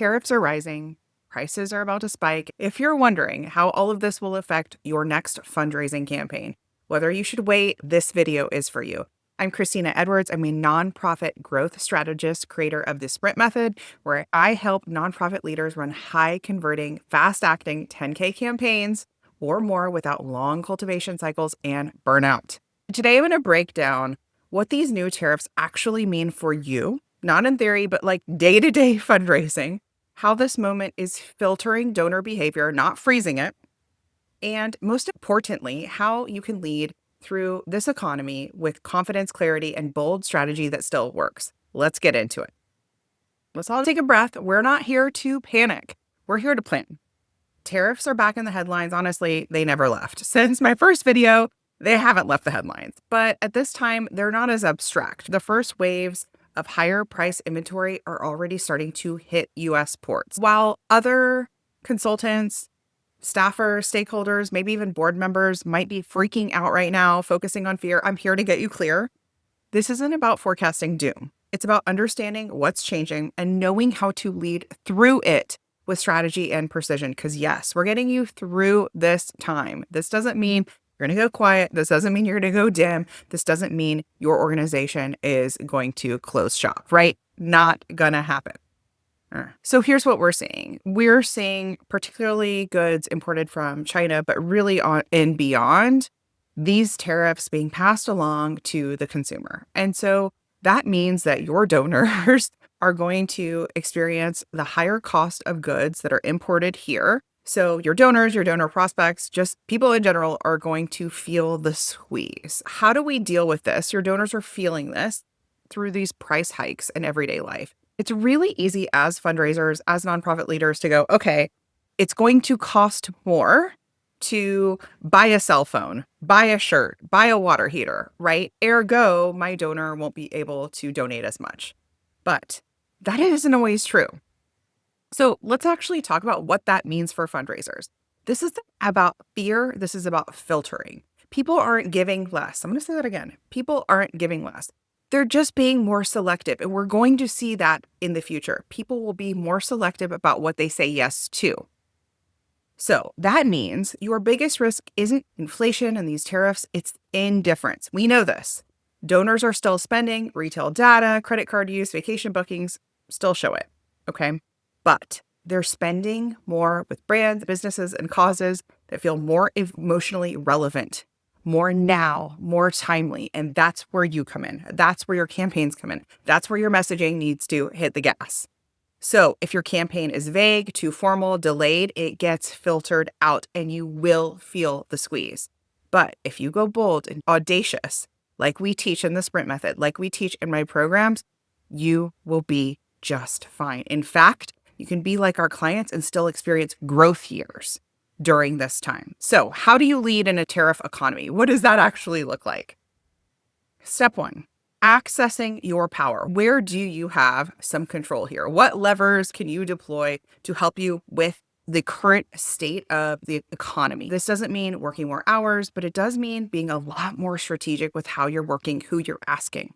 Tariffs are rising. Prices are about to spike. If you're wondering how all of this will affect your next fundraising campaign, whether you should wait, this video is for you. I'm Christina Edwards. I'm a nonprofit growth strategist, creator of the Sprint Method, where I help nonprofit leaders run high converting, fast acting 10K campaigns or more without long cultivation cycles and burnout. Today, I'm going to break down what these new tariffs actually mean for you, not in theory, but like day-to-day fundraising, how this moment is filtering donor behavior, not freezing it, and most importantly, how you can lead through this economy with confidence, clarity, and bold strategy that still works. Let's get into it. Let's all take a breath. We're not here to panic. We're here to plan. Tariffs are back in the headlines. Honestly, they never left. Since my first video, they haven't left the headlines. But at this time, they're not as abstract. The first waves of higher price inventory are already starting to hit US ports. While other consultants, staffers, stakeholders, maybe even board members might be freaking out right now, focusing on fear, I'm here to get you clear. This isn't about forecasting doom. It's about understanding what's changing and knowing how to lead through it with strategy and precision. Because yes, we're getting you through this time. This doesn't mean you're going to go quiet. This doesn't mean you're going to go dim. This doesn't mean your organization is going to close shop, right? Not going to happen. So here's what we're seeing. We're seeing particularly goods imported from China, but really on and beyond, these tariffs being passed along to the consumer. And so that means that your donors are going to experience the higher cost of goods that are imported here. So your donors, your donor prospects, just people in general are going to feel the squeeze. How do we deal with this? Your donors are feeling this through these price hikes in everyday life. It's really easy as fundraisers, as nonprofit leaders to go, okay, it's going to cost more to buy a cell phone, buy a shirt, buy a water heater, right? Ergo, my donor won't be able to donate as much. But that isn't always true. So let's actually talk about what that means for fundraisers. This isn't about fear. This is about filtering. People aren't giving less. I'm going to say that again. People aren't giving less. They're just being more selective. And we're going to see that in the future. People will be more selective about what they say yes to. So that means your biggest risk isn't inflation and these tariffs, it's indifference. We know this. Donors are still spending, retail data, credit card use, vacation bookings still show it, okay? But they're spending more with brands, businesses, and causes that feel more emotionally relevant, more now, more timely. And that's where you come in. That's where your campaigns come in. That's where your messaging needs to hit the gas. So if your campaign is vague, too formal, delayed, it gets filtered out and you will feel the squeeze. But if you go bold and audacious, like we teach in the Sprint Method, like we teach in my programs, you will be just fine. In fact, you can be like our clients and still experience growth years during this time. So how do you lead in a tariff economy? What does that actually look like? Step one. Accessing your power. Where do you have some control here? What levers can you deploy to help you with the current state of the economy? This doesn't mean working more hours, but it does mean being a lot more strategic with how you're working, who you're asking.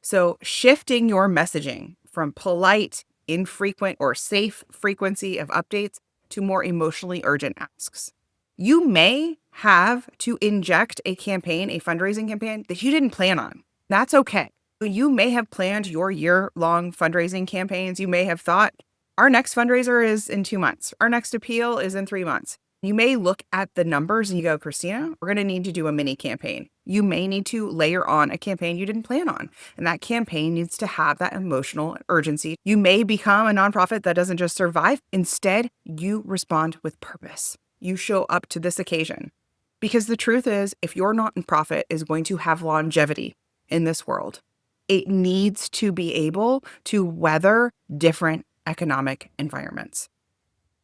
So shifting your messaging from polite, infrequent, or safe frequency of updates to more emotionally urgent asks. You may have to inject a campaign, a fundraising campaign that you didn't plan on. That's okay. You may have planned your year-long fundraising campaigns. You may have thought, our next fundraiser is in 2 months. Our next appeal is in 3 months. You may look at the numbers and you go, Christina, we're going to need to do a mini campaign. You may need to layer on a campaign you didn't plan on. And that campaign needs to have that emotional urgency. You may become a nonprofit that doesn't just survive. Instead, you respond with purpose. You show up to this occasion. Because the truth is, if your nonprofit is going to have longevity in this world, it needs to be able to weather different economic environments.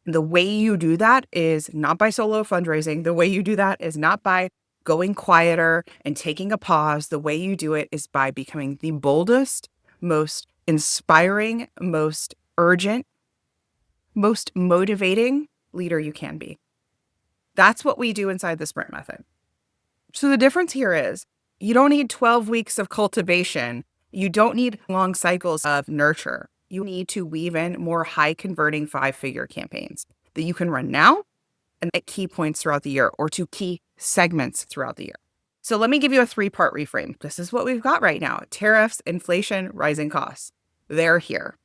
The way you do that is not by solo fundraising. The way you do that is not by going quieter and taking a pause. The way you do it is by becoming the boldest, most inspiring, most urgent, most motivating leader you can be. That's what we do inside the Sprint Method. So the difference here is you don't need 12 weeks of cultivation. You don't need long cycles of nurture. you need to weave in more high converting 5-figure campaigns that you can run now and at key points throughout the year or to key segments throughout the year. So let me give you a 3-part reframe. This is what we've got right now. Tariffs, inflation, rising costs. They're here.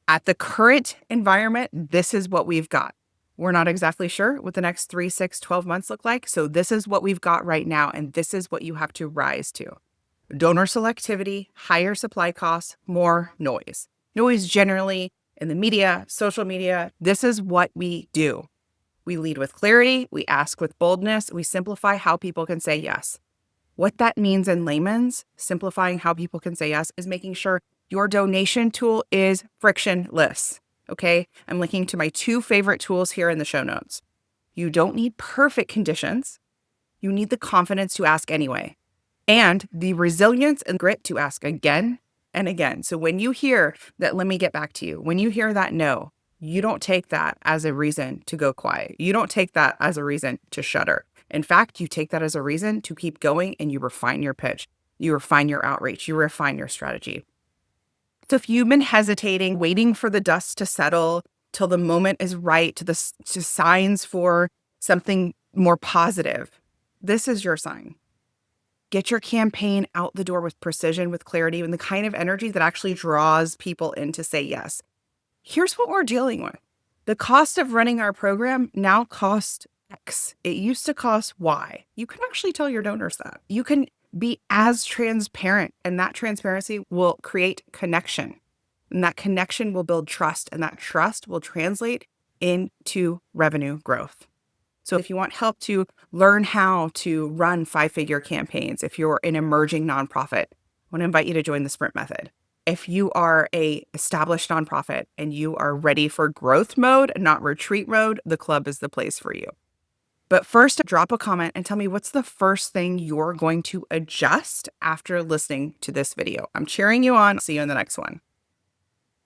At the current environment, this is what we've got. We're not exactly sure what the next 3, 6, 12 months look like. So this is what we've got right now. And this is what you have to rise to. Donor selectivity, higher supply costs, more noise. Noise generally in the media, social media. This is what we do. We lead with clarity. We ask with boldness. We simplify how people can say yes. What that means in layman's, simplifying how people can say yes, is making sure your donation tool is frictionless. Okay? I'm linking to my 2 favorite tools here in the show notes. You don't need perfect conditions. You need the confidence to ask anyway, and the resilience and grit to ask again and again. So when you hear that, let me get back to you, when you hear that no, you don't take that as a reason to go quiet. You don't take that as a reason to shudder. In fact, you take that as a reason to keep going and you refine your pitch. You refine your outreach. You refine your strategy. So if you've been hesitating, waiting for the dust to settle till the moment is right, to signs for something more positive, this is your sign. Get your campaign out the door with precision, with clarity, and the kind of energy that actually draws people in to say yes. Here's what we're dealing with. The cost of running our program now costs X. It used to cost Y. You can actually tell your donors that. You can be as transparent, and that transparency will create connection. And that connection will build trust, and that trust will translate into revenue growth. So if you want help to learn how to run 5-figure campaigns, if you're an emerging nonprofit, I want to invite you to join the Sprint Method. If you are an established nonprofit and you are ready for growth mode, not retreat mode, the club is the place for you. But first, drop a comment and tell me what's the first thing you're going to adjust after listening to this video. I'm cheering you on. See you in the next one.